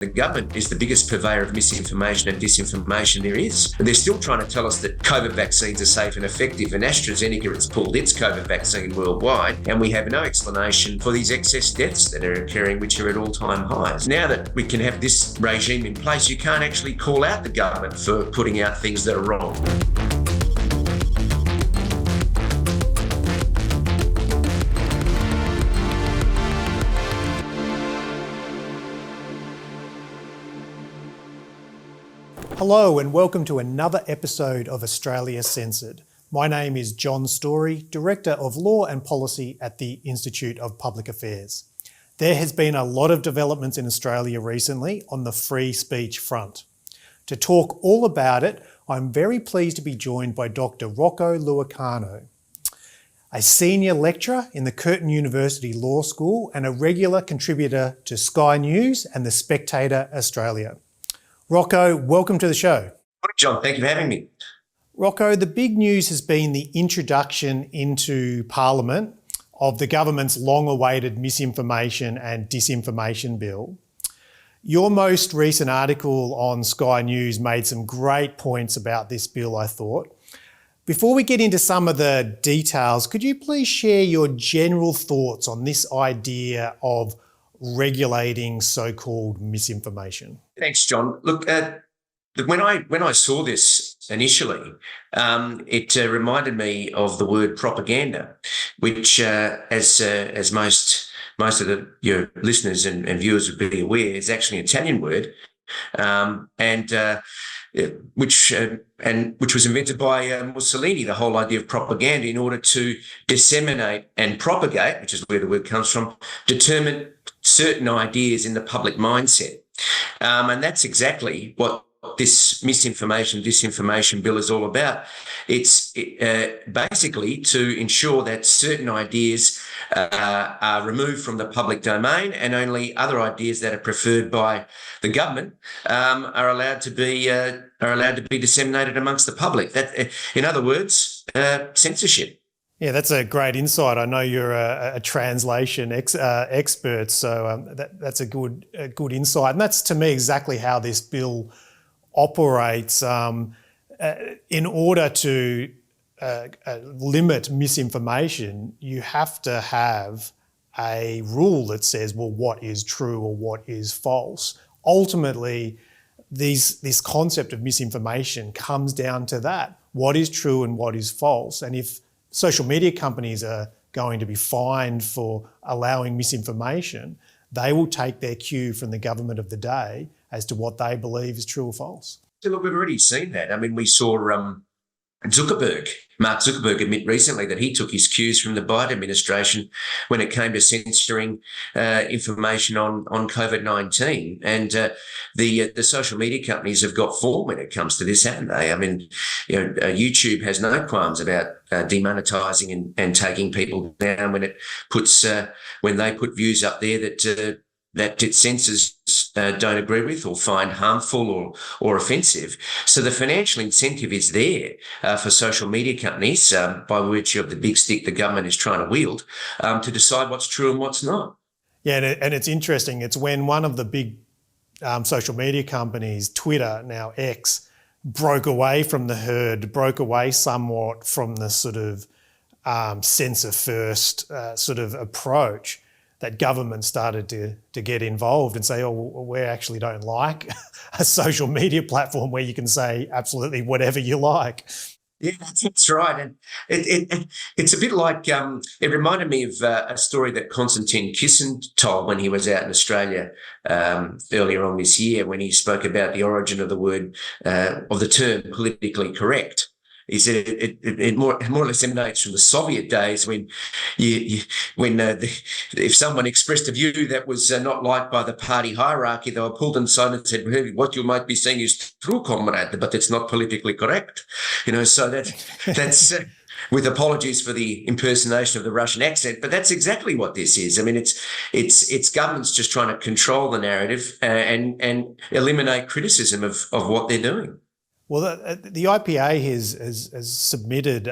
The government is the biggest purveyor of misinformation and disinformation there is. They're still trying to tell us that COVID vaccines are safe and effective, and AstraZeneca has pulled its COVID vaccine worldwide, and we have no explanation for these excess deaths that are occurring, which are at all-time highs. Now that we can have this regime in place, you can't actually call out the government for putting out things that are wrong. Hello and welcome to another episode of Australia Censored. My name is John Storey, Director of Law and Policy at the Institute of Public Affairs. There has been a lot of developments in Australia recently on the free speech front. To talk all about it, I'm very pleased to be joined by Dr. Rocco Loiacono, a senior lecturer in the Curtin University Law School and a regular contributor to Sky News and the Spectator Australia. Rocco, welcome to the show. John, thank you for having me. Rocco, the big news has been the introduction into Parliament of the government's long-awaited misinformation and disinformation bill. Your most recent article on Sky News made some great points about this bill, I thought. Before we get into some of the details, could you please share your general thoughts on this idea of regulating so-called misinformation? Thanks, John. Look, when I saw this initially, it reminded me of the word propaganda, which, as most of your listeners and viewers would be aware, is actually an Italian word, which was invented by Mussolini. The whole idea of propaganda, in order to disseminate and propagate, which is where the word comes from, determine certain ideas in the public mindset. And that's exactly what this disinformation bill is all about. It's basically to ensure that certain ideas are removed from the public domain, and only other ideas that are preferred by the government are allowed to be disseminated amongst the public. That, in other words, censorship. Yeah, that's a great insight. I know you're a translation expert, so that's a good insight. And that's, to me, exactly how this bill operates. In order to limit misinformation, you have to have a rule that says, well, what is true or what is false. Ultimately, this concept of misinformation comes down to that. What is true and what is false? And if social media companies are going to be fined for allowing misinformation, they will take their cue from the government of the day as to what they believe is true or false. So look, we've already seen that. I mean, we saw Mark Zuckerberg admit recently that he took his cues from the Biden administration when it came to censoring information on COVID-19. And the social media companies have got form when it comes to this, haven't they? I mean, YouTube has no qualms about demonetizing and taking people down when they put views up there that its censors don't agree with or find harmful or offensive. So the financial incentive is there for social media companies, by virtue of the big stick the government is trying to wield, to decide what's true and what's not. Yeah, and it's interesting. It's when one of the big social media companies, Twitter, now X, broke away from the herd, broke away somewhat from the sort of censor first sort of approach, that government started to get involved and say, oh, we actually don't like a social media platform where you can say absolutely whatever you like. Yeah, that's right. And it's a bit like, it reminded me of a story that Konstantin Kisin told when he was out in Australia earlier on this year, when he spoke about the origin of the word, of the term politically correct. He said it more or less emanates from the Soviet days when if someone expressed a view that was not liked by the party hierarchy, they were pulled aside and said, hey, what you might be saying is true, comrade, but it's not politically correct. So that's with apologies for the impersonation of the Russian accent, but that's exactly what this is. I mean, it's governments just trying to control the narrative and eliminate criticism of what they're doing. Well, the IPA has submitted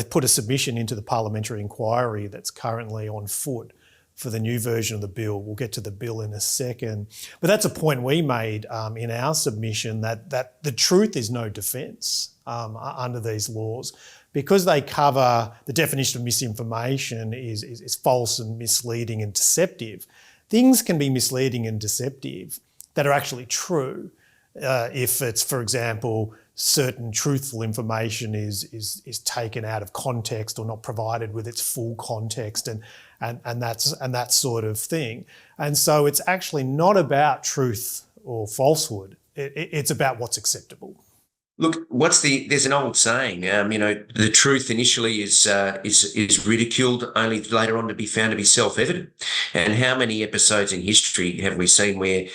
put a submission into the parliamentary inquiry that's currently on foot for the new version of the bill. We'll get to the bill in a second. But that's a point we made in our submission, that the truth is no defence under these laws, because they cover the definition of misinformation is false and misleading and deceptive. Things can be misleading and deceptive that are actually true if it's, for example, certain truthful information is taken out of context or not provided with its full context and that sort of thing. And so it's actually not about truth or falsehood. It's about what's acceptable. Look, there's an old saying, the truth initially is ridiculed, only later on to be found to be self-evident. And how many episodes in history have we seen where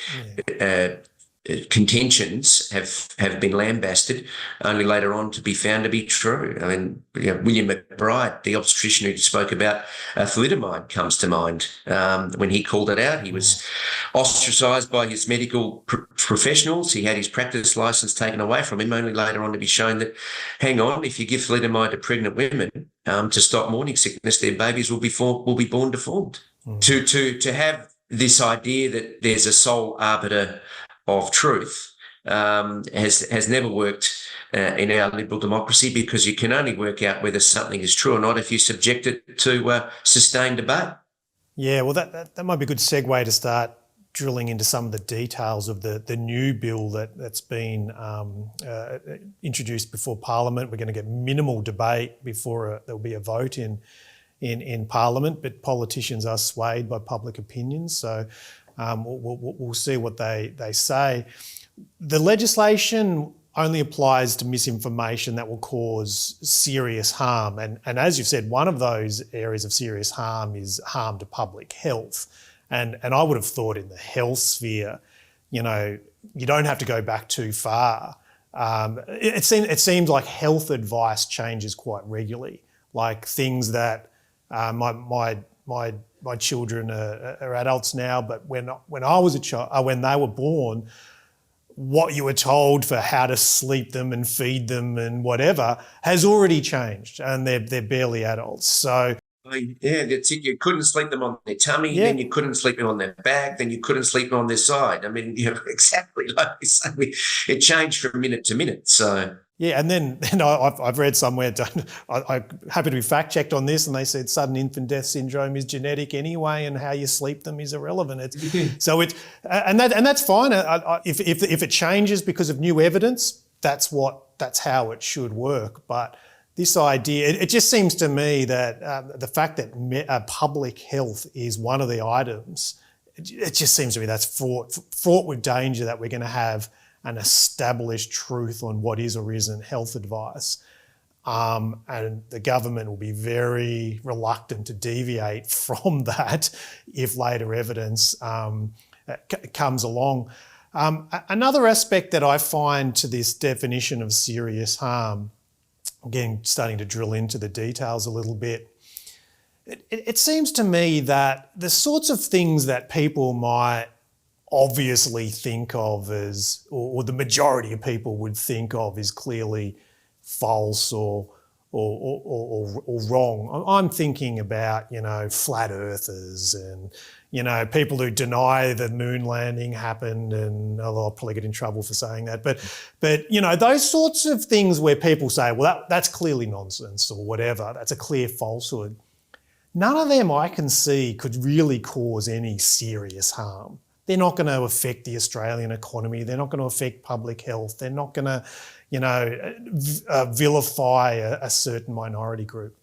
contentions have been lambasted, only later on to be found to be true? I mean, William McBride, the obstetrician who spoke about thalidomide, comes to mind. When he called it out, he was ostracised by his medical professionals. He had his practice license taken away from him, only later on to be shown that, hang on, if you give thalidomide to pregnant women to stop morning sickness, their babies will be born deformed. To have this idea that there's a sole arbiter of truth has never worked in our liberal democracy, because you can only work out whether something is true or not if you subject it to sustained debate. Yeah, well, that might be a good segue to start drilling into some of the details of the new bill that's been introduced before Parliament. We're going to get minimal debate before there'll be a vote in Parliament, but politicians are swayed by public opinion, so we'll see what they say. The legislation only applies to misinformation that will cause serious harm. And as you've said, one of those areas of serious harm is harm to public health. And I would have thought in the health sphere, you don't have to go back too far. It seems like health advice changes quite regularly, like things that my children are adults now, but when I was a child, when they were born, what you were told for how to sleep them and feed them and whatever has already changed, and they're barely adults. So yeah, that's it. You couldn't sleep them on their tummy, then you couldn't sleep them on their back, then you couldn't sleep them on their side. I mean, exactly like you say, it changed from minute to minute. So yeah, and then I've read somewhere, I'm happy to be fact-checked on this, and they said sudden infant death syndrome is genetic anyway, and how you sleep them is irrelevant. So that's fine. If it changes because of new evidence, that's how it should work. But this idea, it just seems to me that the fact that public health is one of the items, it just seems to me that's fraught with danger, that we're going to have an established truth on what is or isn't health advice. And the government will be very reluctant to deviate from that if later evidence comes along. Another aspect that I find to this definition of serious harm, again, starting to drill into the details a little bit, it seems to me that the sorts of things that people might obviously think of as, or the majority of people would think of as clearly false or wrong. I'm thinking about, flat earthers and, people who deny the moon landing happened, and I'll probably get in trouble for saying that. But those sorts of things where people say, well, that's clearly nonsense or whatever, that's a clear falsehood. None of them I can see could really cause any serious harm. They're not going to affect the Australian economy. They're not going to affect public health. They're not going to, vilify a certain minority group.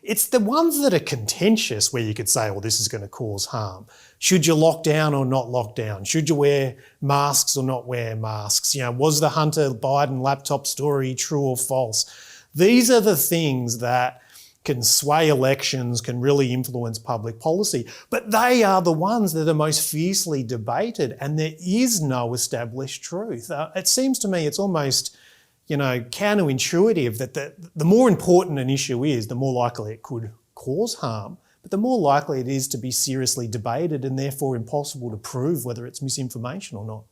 It's the ones that are contentious where you could say, well, this is going to cause harm. Should you lock down or not lock down? Should you wear masks or not wear masks? Was the Hunter Biden laptop story true or false? These are the things that can sway elections, can really influence public policy. But they are the ones that are most fiercely debated, and there is no established truth. It seems to me it's almost, counterintuitive that the more important an issue is, the more likely it could cause harm. But the more likely it is to be seriously debated and therefore impossible to prove whether it's misinformation or not.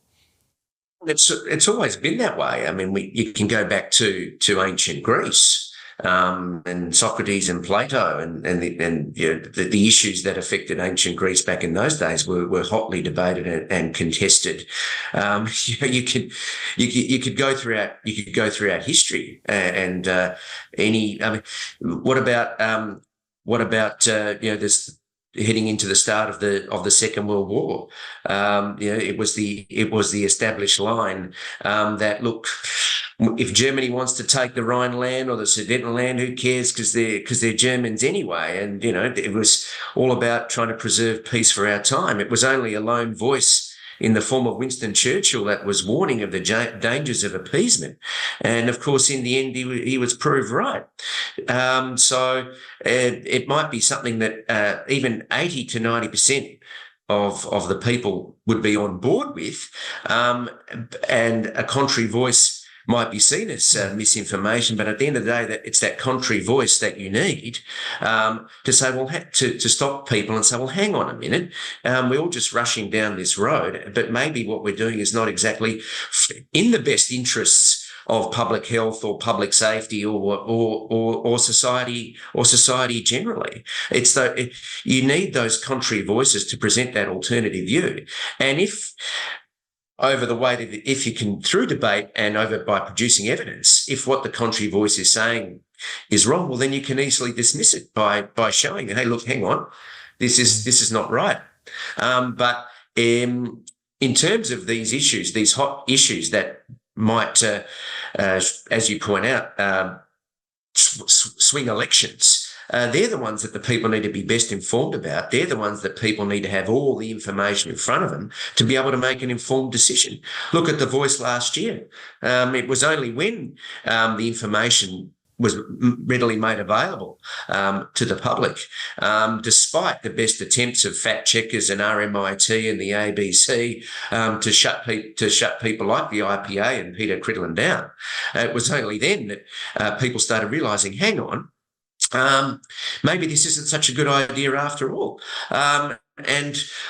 It's always been that way. I mean, you can go back to ancient Greece. and Socrates and Plato and the issues that affected ancient Greece back in those days were hotly debated and contested. You could go throughout history and what about this heading into the start of the Second World War? It was the established line that, look, if Germany wants to take the Rhineland or the Sudetenland, who cares? Because they're Germans anyway. And it was all about trying to preserve peace for our time. It was only a lone voice in the form of Winston Churchill that was warning of the dangers of appeasement. And of course, in the end, he was proved right. So it might be something that even 80 to 90% of the people would be on board with, and a contrary voice might be seen as misinformation, but at the end of the day, it's that contrary voice that you need to say, well, to stop people and say, well, hang on a minute, we're all just rushing down this road, but maybe what we're doing is not exactly in the best interests of public health or public safety or society generally. You need those contrary voices to present that alternative view, and if you can, through debate and by producing evidence, if what the contrary voice is saying is wrong, well, then you can easily dismiss it by showing that, hey, look, hang on, this is not right. But in terms of these issues, these hot issues that might, as you point out, swing elections, they're the ones that the people need to be best informed about. They're the ones that people need to have all the information in front of them to be able to make an informed decision. Look at The Voice last year. It was only when the information was readily made available to the public, despite the best attempts of fact checkers and RMIT and the ABC to shut people like the IPA and Peter Cridlin down. It was only then that people started realising, hang on, maybe this isn't such a good idea after all. And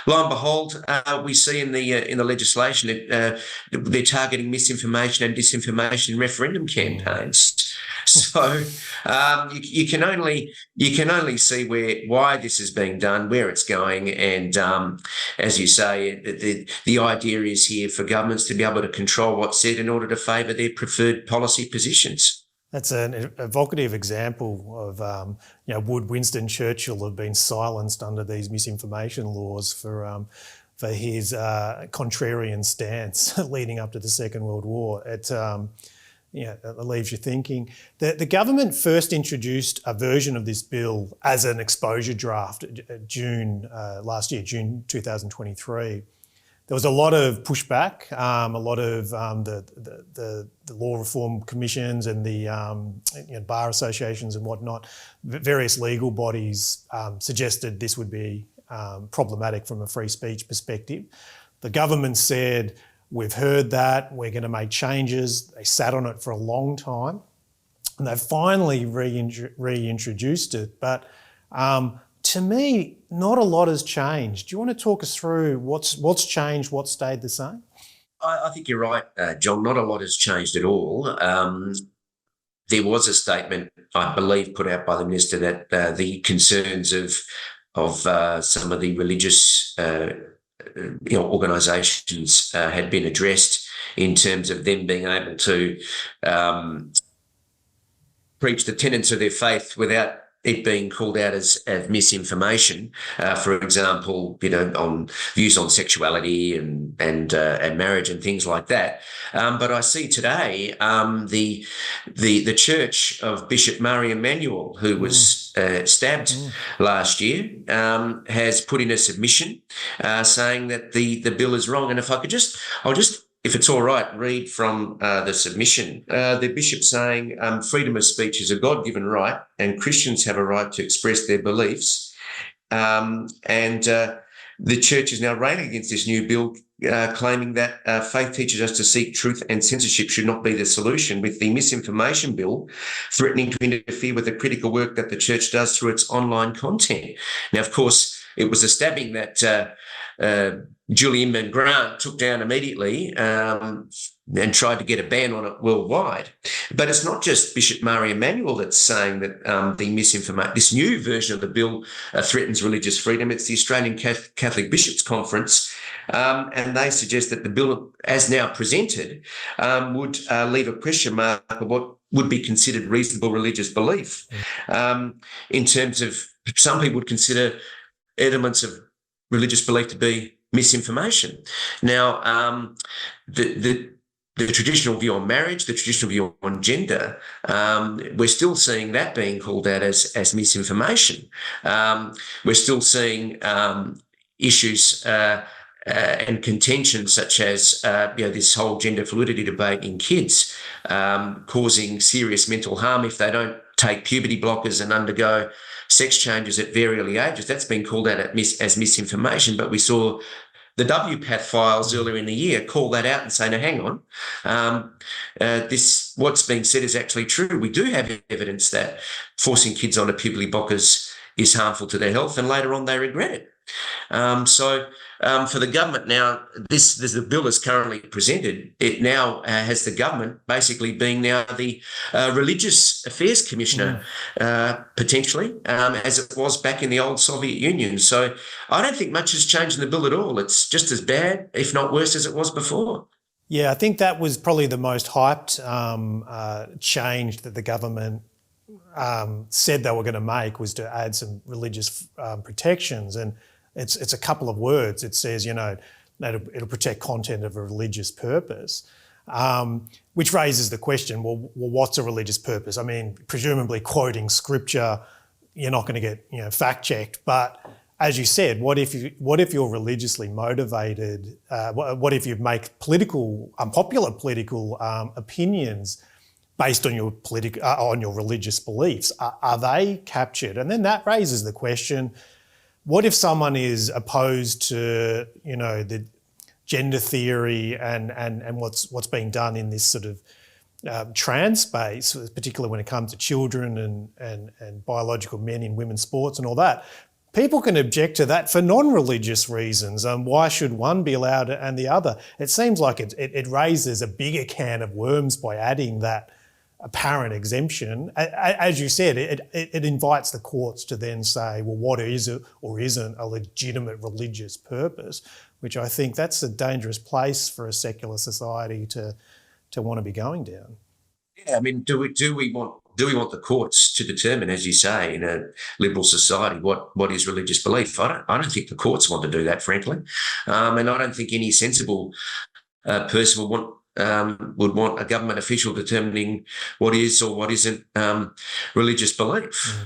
lo and behold, we see in the legislation that they're targeting misinformation and disinformation referendum campaigns. So you can only see why this is being done, where it's going, and as you say, the idea is here for governments to be able to control what's said in order to favour their preferred policy positions. That's an evocative example of, would Winston Churchill have been silenced under these misinformation laws for his contrarian stance leading up to the Second World War? It leaves you thinking. The government first introduced a version of this bill as an exposure draft June last year, June 2023. There was a lot of pushback, a lot of the law reform commissions and the bar associations and whatnot. Various legal bodies suggested this would be problematic from a free speech perspective. The government said, we've heard that, we're going to make changes. They sat on it for a long time and they've finally reintroduced it. But to me, not a lot has changed. Do you want to talk us through what's changed, what stayed the same? I think you're right, John. Not a lot has changed at all. There was a statement, I believe, put out by the minister that the concerns of some of the religious organisations had been addressed in terms of them being able to preach the tenets of their faith without it being called out as misinformation, for example, on views on sexuality and marriage and things like that. But I see today the Church of Bishop Murray Emanuel, who was stabbed last year, has put in a submission saying that the bill is wrong. And if I could I'll just, if it's all right, read from the submission. The bishop saying, freedom of speech is a God-given right and Christians have a right to express their beliefs. The church is now railing against this new bill, claiming that faith teaches us to seek truth and censorship should not be the solution, with the misinformation bill threatening to interfere with the critical work that the church does through its online content. Now, of course, it was a stabbing that Julian Grant took down immediately and tried to get a ban on it worldwide. But it's not just Bishop Murray Emanuel that's saying that this new version of the bill threatens religious freedom. It's the Australian Catholic Bishops' Conference, and they suggest that the bill, as now presented, would leave a question mark of what would be considered reasonable religious belief. In terms of, some people would consider elements of religious belief to be misinformation. Now, the traditional view on marriage, the traditional view on gender, we're still seeing that being called out as misinformation. We're still seeing issues and contention such as this whole gender fluidity debate in kids, causing serious mental harm if they don't take puberty blockers and undergo sex changes at very early ages. That's been called out as misinformation, but we saw the WPATH files earlier in the year call that out and say, no, hang on, what's being said is actually true. We do have evidence that forcing kids onto puberty blockers is harmful to their health, and later on they regret it. For the government now, the bill is currently presented. It now has the government basically being now the Religious Affairs Commissioner, potentially, as it was back in the old Soviet Union. So I don't think much has changed in the bill at all. It's just as bad, if not worse, as it was before. Yeah, I think that was probably the most hyped change that the government said they were going to make, was to add some religious protections. And it's a couple of words. It says, that it'll protect content of a religious purpose, which raises the question, well, what's a religious purpose? I mean, presumably quoting scripture, you're not going to get, fact checked. But as you said, what if you're religiously motivated? What if you make unpopular political opinions based on your religious beliefs? Are they captured? And then that raises the question, what if someone is opposed to, the gender theory and what's being done in this sort of trans space, particularly when it comes to children and biological men in women's sports and all that? People can object to that for non-religious reasons. Why should one be allowed and the other? It seems like it raises a bigger can of worms by adding that apparent exemption. As you said, it invites the courts to then say, well, what is it or isn't a legitimate religious purpose, which I think that's a dangerous place for a secular society to want to be going down. Yeah, I mean, do we want the courts to determine, as you say, in a liberal society, what is religious belief? I don't think the courts want to do that, frankly, and I don't think any sensible person would want a government official determining what is or what isn't religious belief.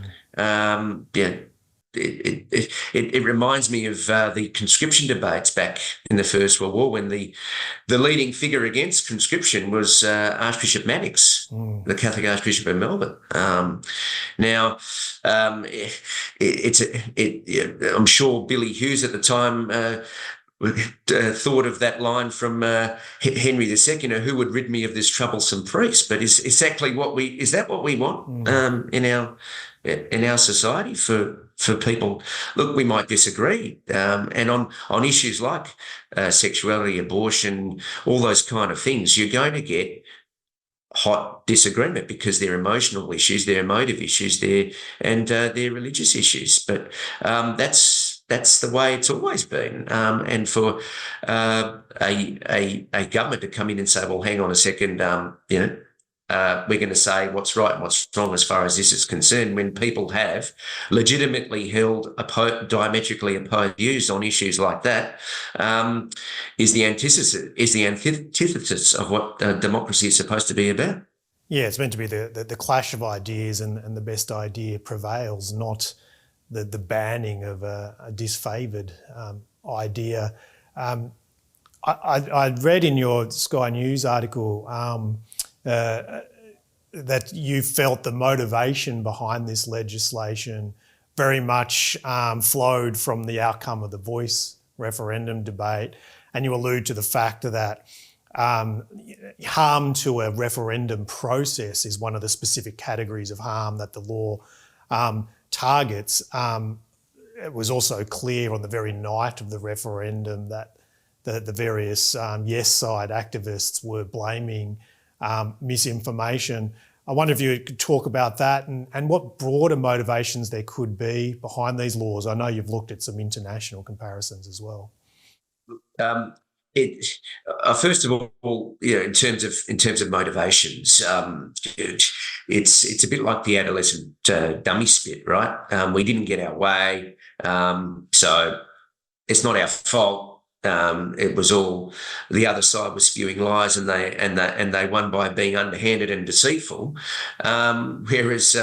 It reminds me of the conscription debates back in the First World War, when the leading figure against conscription was Archbishop Mannix, the Catholic Archbishop of Melbourne. I'm sure Billy Hughes at the time thought of that line from Henry II, who would rid me of this troublesome priest? But is that what we want in our society for people? Look, we might disagree, and on issues like sexuality, abortion, all those kind of things, you're going to get hot disagreement because they're emotional issues, they're emotive issues, they're religious issues. But that's the way it's always been. And for a government to come in and say, well, hang on a second, we're going to say what's right and what's wrong as far as this is concerned, when people have legitimately held diametrically opposed views on issues like that, is the antithesis of what democracy is supposed to be about. Yeah, it's meant to be the clash of ideas, and the best idea prevails, not the banning of a disfavoured idea. I read in your Sky News article that you felt the motivation behind this legislation very much flowed from the outcome of the Voice referendum debate, and you allude to the fact that harm to a referendum process is one of the specific categories of harm that the law targets. It was also clear on the very night of the referendum that the various yes side activists were blaming misinformation. I wonder if you could talk about that and what broader motivations there could be behind these laws. I know you've looked at some international comparisons as well. First of all, in terms of motivations, it's a bit like the adolescent dummy spit, right? We didn't get our way, so it's not our fault. It was all the other side was spewing lies, and they won by being underhanded and deceitful. Whereas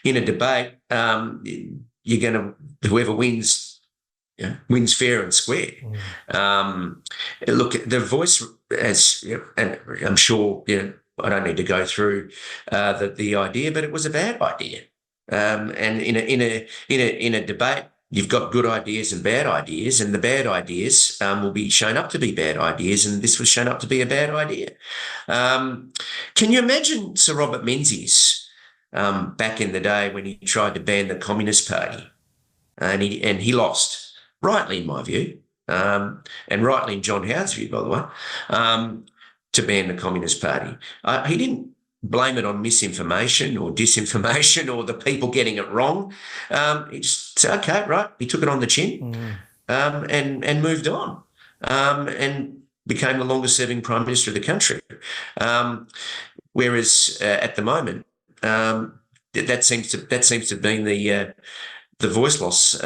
in a debate, whoever wins. Yeah, wins fair and square. Look, the Voice, and I'm sure I don't need to go through the idea, but it was a bad idea. And in a debate, you've got good ideas and bad ideas, and the bad ideas will be shown up to be bad ideas, and this was shown up to be a bad idea. Can you imagine Sir Robert Menzies back in the day when he tried to ban the Communist Party, and he lost? Rightly, in my view, and rightly in John Howard's view, by the way, to ban the Communist Party. He didn't blame it on misinformation or disinformation or the people getting it wrong. He just said, okay, right. He took it on the chin and moved on and became the longest-serving Prime Minister of the country. Whereas at the moment, that seems to have been the voice loss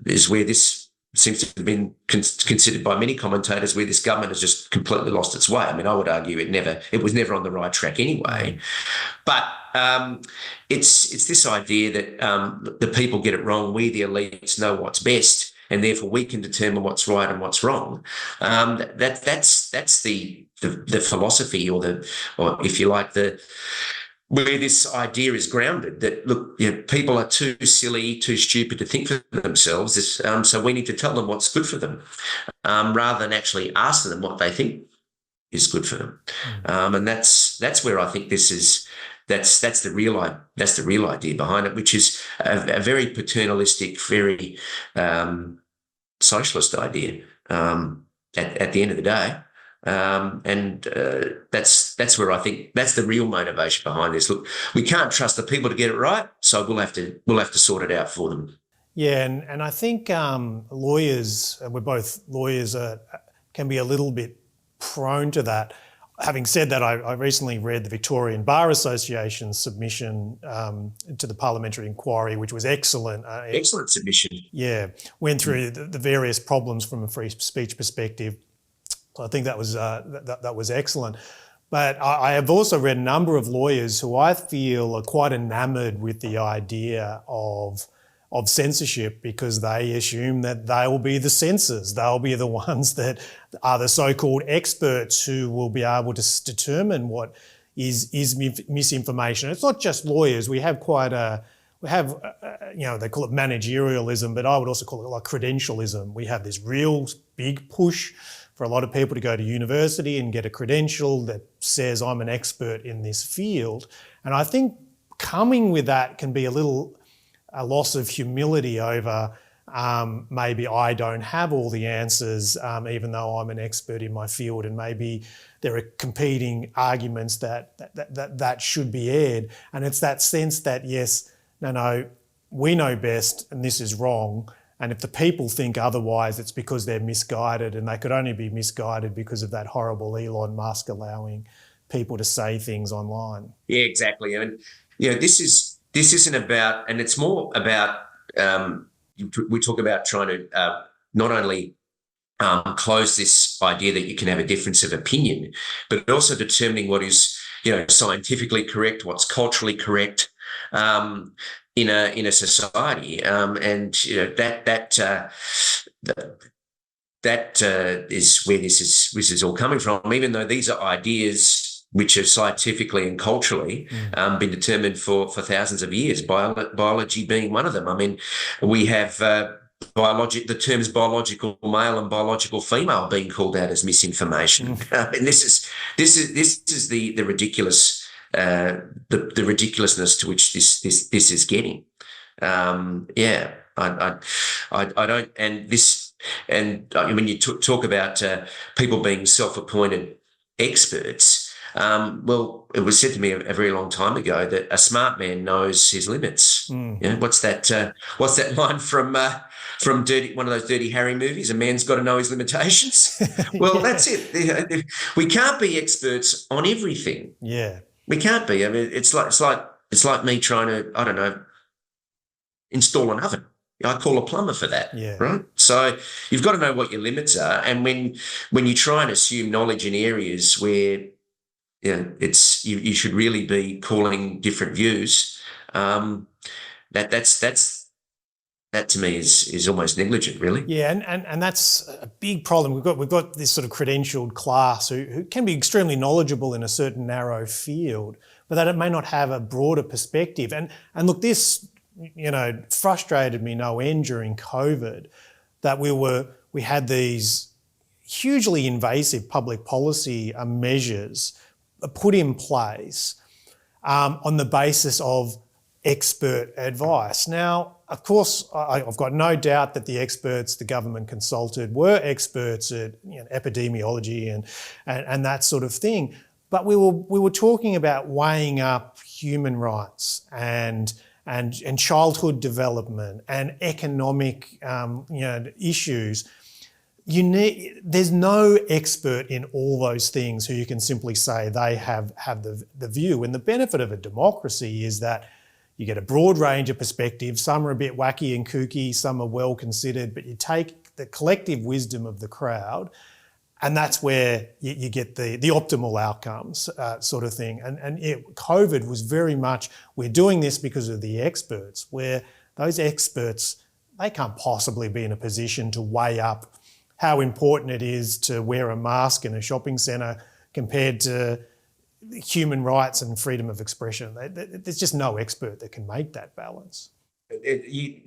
is where this seems to have been considered by many commentators where this government has just completely lost its way. I mean, I would argue it was never on the right track anyway. But it's this idea that the people get it wrong, we the elites know what's best, and therefore we can determine what's right and what's wrong. That's the philosophy, or if you like, where this idea is grounded, that, look, people are too silly, too stupid to think for themselves, so we need to tell them what's good for them, rather than actually ask them what they think is good for them. And that's where I think that's the real idea behind it, which is a very paternalistic, very socialist idea at the end of the day. That's where I think that's the real motivation behind this. Look, we can't trust the people to get it right, so we'll have to sort it out for them. Yeah, and I think lawyers, we're both lawyers, can be a little bit prone to that. Having said that, I recently read the Victorian Bar Association's submission to the parliamentary inquiry, which was excellent. Excellent submission. Yeah, went through the various problems from a free speech perspective. I think that was excellent. But I have also read a number of lawyers who I feel are quite enamoured with the idea of censorship, because they assume that they will be the censors. They'll be the ones that are the so-called experts who will be able to determine what is misinformation. It's not just lawyers. We have they call it managerialism, but I would also call it like credentialism. We have this real big push for a lot of people to go to university and get a credential that says I'm an expert in this field. And I think coming with that can be a loss of humility over maybe I don't have all the answers, even though I'm an expert in my field, and maybe there are competing arguments that should be aired. And it's that sense that, yes, no, we know best and this is wrong. And if the people think otherwise, it's because they're misguided, and they could only be misguided because of that horrible Elon Musk allowing people to say things online. Yeah, exactly. And this isn't about, and it's more about. We talk about trying to not only close this idea that you can have a difference of opinion, but also determining what is scientifically correct, what's culturally correct. In a society, and that is where this is all coming from. Even though these are ideas which have scientifically and culturally been determined for thousands of years, biology being one of them. I mean, we have the terms biological male and biological female being called out as misinformation, and this is the ridiculous. The ridiculousness to which this is getting. I don't, and this And when you talk about people being self-appointed experts, well, it was said to me a very long time ago that a smart man knows his limits. What's that? What's that line from one of those Dirty Harry movies? A man's got to know his limitations. Well, that's it. We can't be experts on everything. Yeah, we can't be. I mean, it's like me trying to, I don't know, install an oven. I call a plumber for that, right? So you've got to know what your limits are, and when you try and assume knowledge in areas where you should really be calling different views, that to me is almost negligent, really. Yeah, and that's a big problem. We've got this sort of credentialed class who can be extremely knowledgeable in a certain narrow field, but that it may not have a broader perspective. And look, this frustrated me no end during COVID, that we had these hugely invasive public policy measures put in place on the basis of expert advice. Now, of course, I've got no doubt that the experts the government consulted were experts at epidemiology and that sort of thing. But we were talking about weighing up human rights and childhood development and economic issues. There's no expert in all those things who you can simply say they have the view. And the benefit of a democracy is that you get a broad range of perspectives. Some are a bit wacky and kooky, some are well considered, but you take the collective wisdom of the crowd, and that's where you get the optimal outcomes, sort of thing. And COVID was very much, we're doing this because of the experts, where those experts, they can't possibly be in a position to weigh up how important it is to wear a mask in a shopping centre compared to human rights and freedom of expression. There's just no expert that can make that balance. We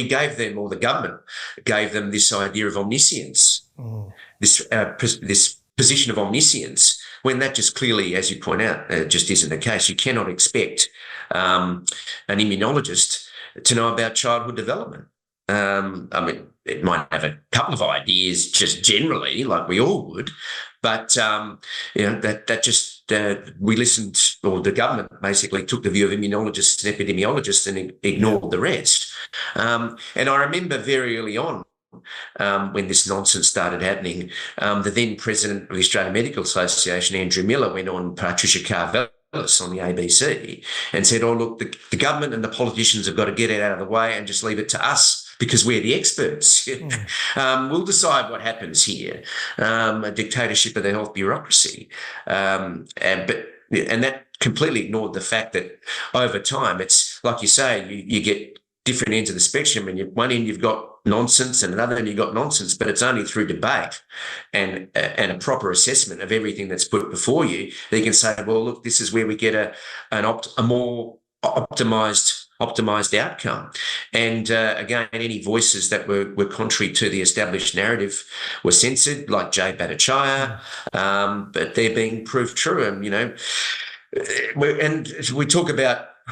gave them, or the government gave them, this idea of omniscience, this position of omniscience, when that just clearly, as you point out, just isn't the case. You cannot expect an immunologist to know about childhood development. I mean, it might have a couple of ideas just generally, like we all would, but we listened, or the government basically took the view of immunologists and epidemiologists and ignored the rest. And I remember very early on, when this nonsense started happening, the then president of the Australian Medical Association, Andrew Miller, went on Patricia Carvelis on the ABC and said, "Oh, look, the government and the politicians have got to get it out of the way and just leave it to us, because we're the experts. We'll decide what happens here." A dictatorship of the health bureaucracy. And that completely ignored the fact that over time, it's like you say, you get different ends of the spectrum, and one end you've got nonsense and another end you've got nonsense, but it's only through debate and a proper assessment of everything that's put before you that you can say, well, look, this is where we get a more optimised outcome. And again, any voices that were contrary to the established narrative were censored, like Jay Bhattacharya, but they're being proved true. And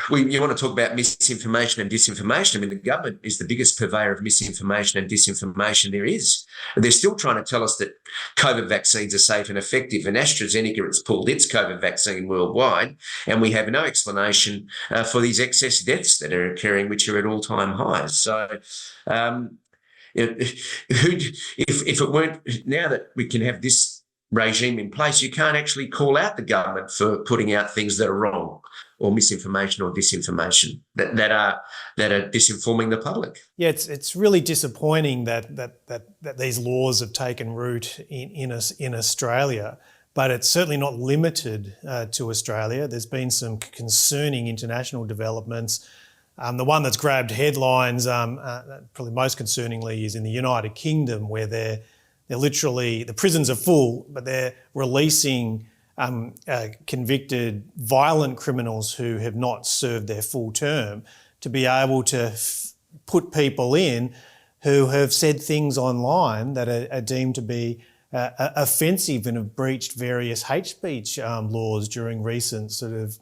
you want to talk about misinformation and disinformation. I mean, the government is the biggest purveyor of misinformation and disinformation there is. They're still trying to tell us that COVID vaccines are safe and effective, and AstraZeneca has pulled its COVID vaccine worldwide, and we have no explanation for these excess deaths that are occurring, which are at all-time highs. So if it weren't, now that we can have this regime in place, you can't actually call out the government for putting out things that are wrong, or misinformation or disinformation that are disinforming the public. Yeah, it's really disappointing that these laws have taken root in Australia, but it's certainly not limited to Australia. There's been some concerning international developments. The one that's grabbed headlines, probably most concerningly, is in the United Kingdom, where they're literally, the prisons are full, but they're releasing convicted violent criminals who have not served their full term to be able to put people in who have said things online that are deemed to be offensive and have breached various hate speech laws during recent sort of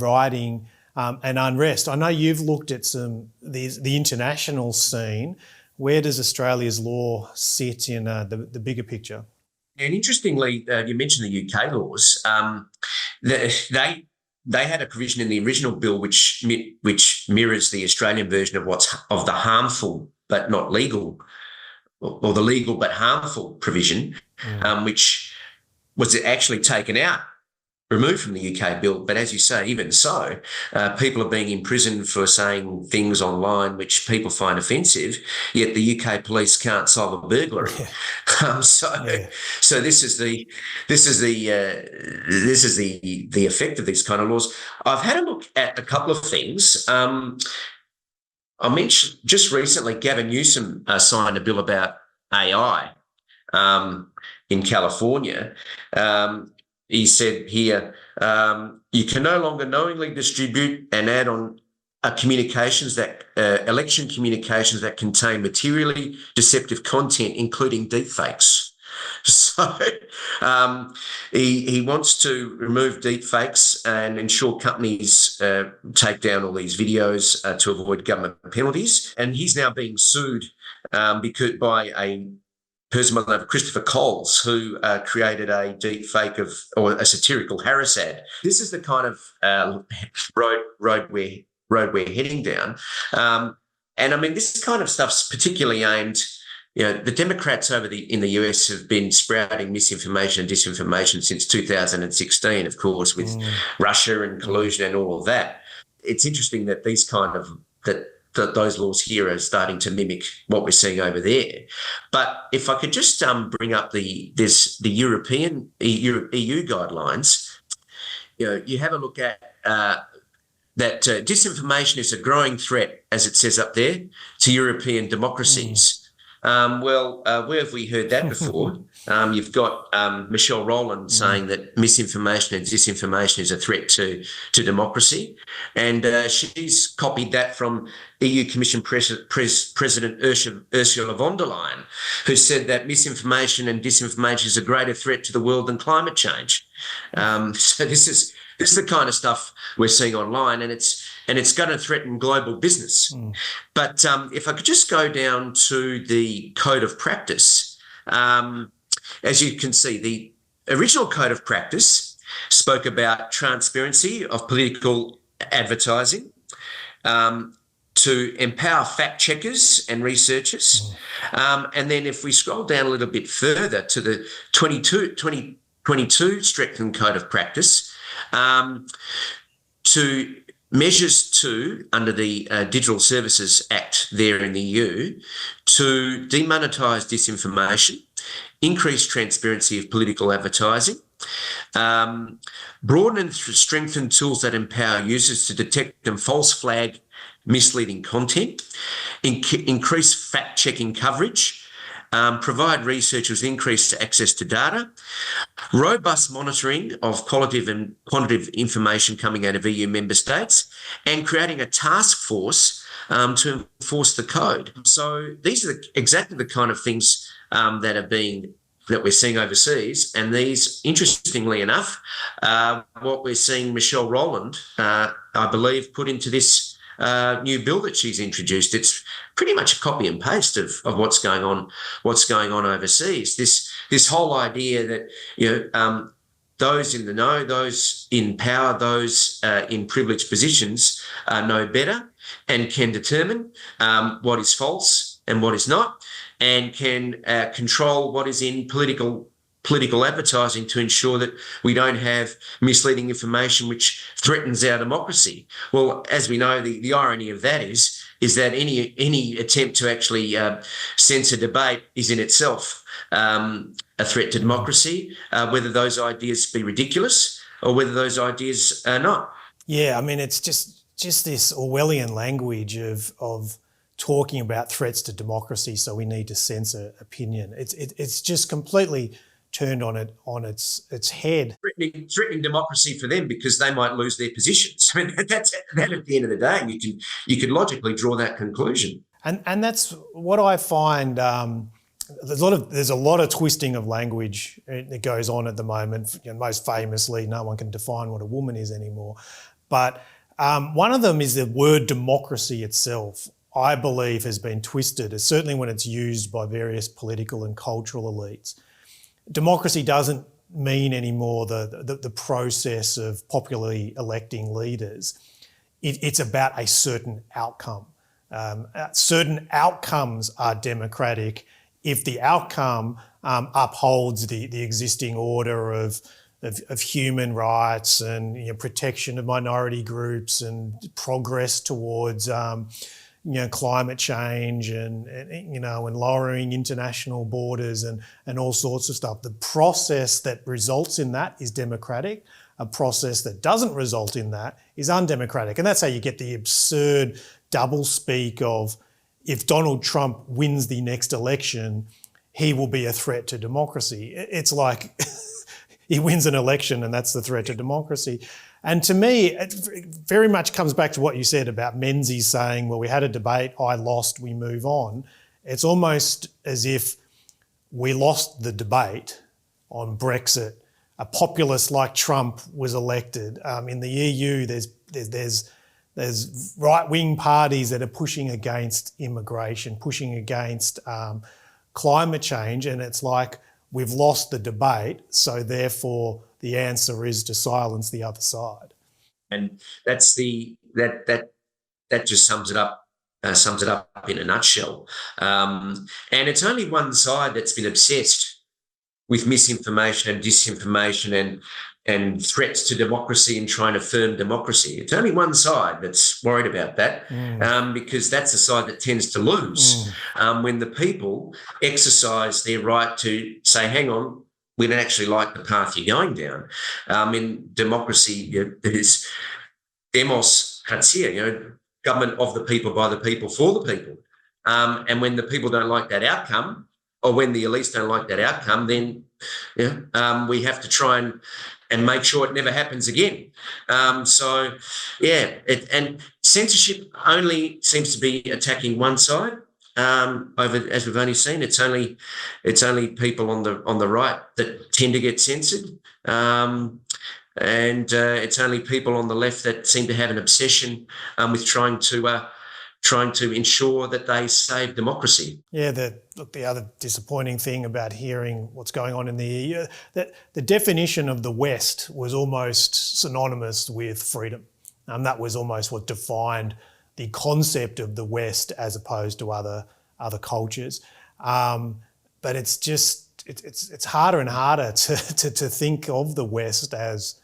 rioting and unrest. I know you've looked at the international scene. Where does Australia's law sit in the bigger picture? And interestingly, you mentioned the UK laws. They had a provision in the original bill which mirrors the Australian version of the harmful but not legal, or the legal but harmful provision, which was actually taken out, removed from the UK bill. But as you say, even so, people are being imprisoned for saying things online which people find offensive, yet the UK police can't solve a burglary. Yeah. So this is the effect of these kind of laws. I've had a look at a couple of things. I mentioned just recently, Gavin Newsom signed a bill about AI in California. He said here, you can no longer knowingly distribute and add on election communications that contain materially deceptive content, including deepfakes. So he wants to remove deepfakes and ensure companies take down all these videos to avoid government penalties. And he's now being sued by a person by the name of Christopher Coles, who created a deep fake or a satirical Harris ad. This is the kind of road we're heading down. And I mean, this kind of stuff's particularly aimed, the Democrats in the US have been sprouting misinformation and disinformation since 2016, of course, with Russia and collusion and all of that. It's interesting that those laws here are starting to mimic what we're seeing over there. But if I could just bring up the European EU guidelines, you have a look at that disinformation is a growing threat, as it says up there, to European democracies. Where have we heard that before? You've got Michelle Rowland saying that misinformation and disinformation is a threat to democracy. And she's copied that from EU Commission President Ursula von der Leyen, who said that misinformation and disinformation is a greater threat to the world than climate change. So this is the kind of stuff we're seeing online, and it's going to threaten global business. But if I could just go down to the Code of Practice, as you can see, the original Code of Practice spoke about transparency of political advertising, to empower fact checkers and researchers. And then if we scroll down a little bit further to the 2022 strengthened Code of Practice, to measures under the Digital Services Act there in the EU, to demonetise disinformation, increase transparency of political advertising, broaden and strengthen tools that empower users to detect and false flag misleading content, increase fact-checking coverage, provide researchers increased access to data, robust monitoring of qualitative and quantitative information coming out of EU member states, and creating a task force to enforce the code. So these are exactly the kind of things that we're seeing overseas. And these, interestingly enough, what we're seeing Michelle Rowland, I believe, put into this new bill that she's introduced. It's pretty much a copy and paste of what's going on overseas. This whole idea that those in the know, those in power, those in privileged positions know better and can determine what is false and what is not, and can control what is in political advertising to ensure that we don't have misleading information which threatens our democracy. Well, as we know, the irony of that is that any attempt to actually censor debate is in itself a threat to democracy, whether those ideas be ridiculous or whether those ideas are not. Yeah, I mean, it's just this Orwellian language of talking about threats to democracy, so we need to censor opinion. It's just completely turned on its head. Threatening democracy for them because they might lose their positions. I mean, that's that at the end of the day. You can logically draw that conclusion. And that's what I find. There's a lot of twisting of language that goes on at the moment. Most famously, no one can define what a woman is anymore. But One of them is the word democracy itself, I believe, has been twisted, certainly when it's used by various political and cultural elites. Democracy doesn't mean anymore the process of popularly electing leaders. It's about a certain outcome. Certain outcomes are democratic if the outcome upholds the existing order of human rights and protection of minority groups and progress towards climate change and lowering international borders and all sorts of stuff. The process that results in that is democratic. A process that doesn't result in that is undemocratic. And that's how you get the absurd doublespeak of, if Donald Trump wins the next election, he will be a threat to democracy. It's like he wins an election and that's the threat to democracy. And to me, it very much comes back to what you said about Menzies saying, well, we had a debate, I lost, we move on. It's almost as if we lost the debate on Brexit. A populist like Trump was elected. In the EU, there's right-wing parties that are pushing against immigration, pushing against climate change, and it's like we've lost the debate, so therefore the answer is to silence the other side. And that's that just sums it up in a nutshell. And it's only one side that's been obsessed with misinformation and disinformation and threats to democracy and trying to firm democracy. It's only one side that's worried about that, because that's the side that tends to lose when the people exercise their right to say, hang on, we don't actually like the path you're going down. In democracy, there's demos hatzia, government of the people, by the people, for the people. And when the people don't like that outcome, or when the elites don't like that outcome, then we have to try and make sure it never happens again. And censorship only seems to be attacking one side. As we've only seen, it's only people on the right that tend to get censored, and it's only people on the left that seem to have an obsession with trying to ensure that they save democracy. Yeah, the other disappointing thing about hearing what's going on in the EU, that the definition of the West was almost synonymous with freedom. That was almost what defined the concept of the West as opposed to other cultures. But it's just it's harder and harder to think of the West as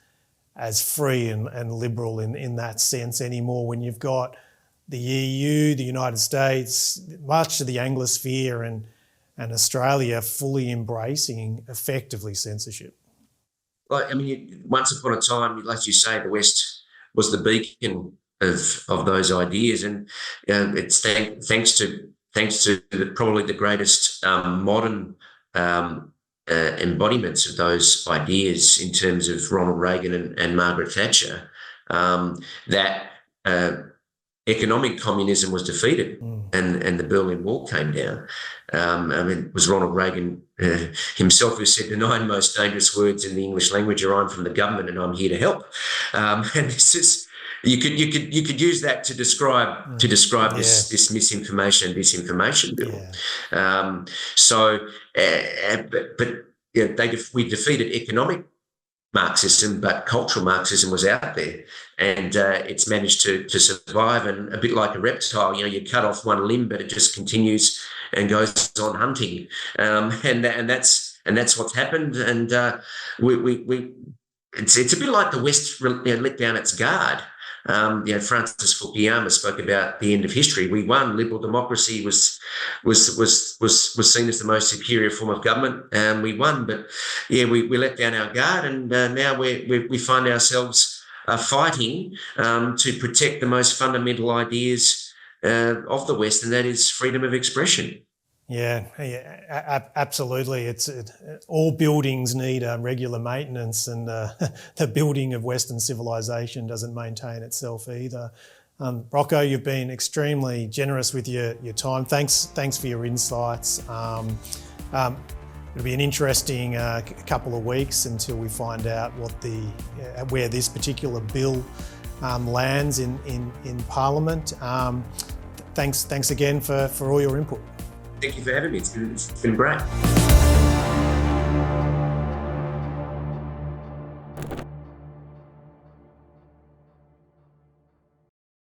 free and liberal in that sense anymore, when you've got the EU, the United States, much of the Anglosphere and Australia fully embracing effectively censorship. Like, I mean, once upon a time, like you say, the West was the beacon of those ideas, and it's thanks to probably the greatest modern embodiments of those ideas in terms of Ronald Reagan and Margaret Thatcher, that economic communism was defeated and the Berlin Wall came down. It was Ronald Reagan himself who said the 9 most dangerous words in the English language are "I'm from the government and I'm here to help." And this is, you could use that to describe this misinformation and disinformation bill. Yeah. We defeated economic Marxism, but cultural Marxism was out there, and it's managed to survive. And a bit like a reptile, you cut off one limb, but it just continues and goes on hunting, and that's what's happened. And it's a bit like the West let down its guard. Francis Fukuyama spoke about the end of history. We won. Liberal democracy was seen as the most superior form of government, and we won. But we let down our guard, and now we find ourselves fighting to protect the most fundamental ideas of the West, and that is freedom of expression. Yeah, absolutely. All buildings need regular maintenance, and the building of Western civilization doesn't maintain itself either. Rocco, you've been extremely generous with your time. Thanks for your insights. It'll be an interesting couple of weeks until we find out where this particular bill lands in Parliament. Thanks again for all your input. Thank you for having me. It's been great.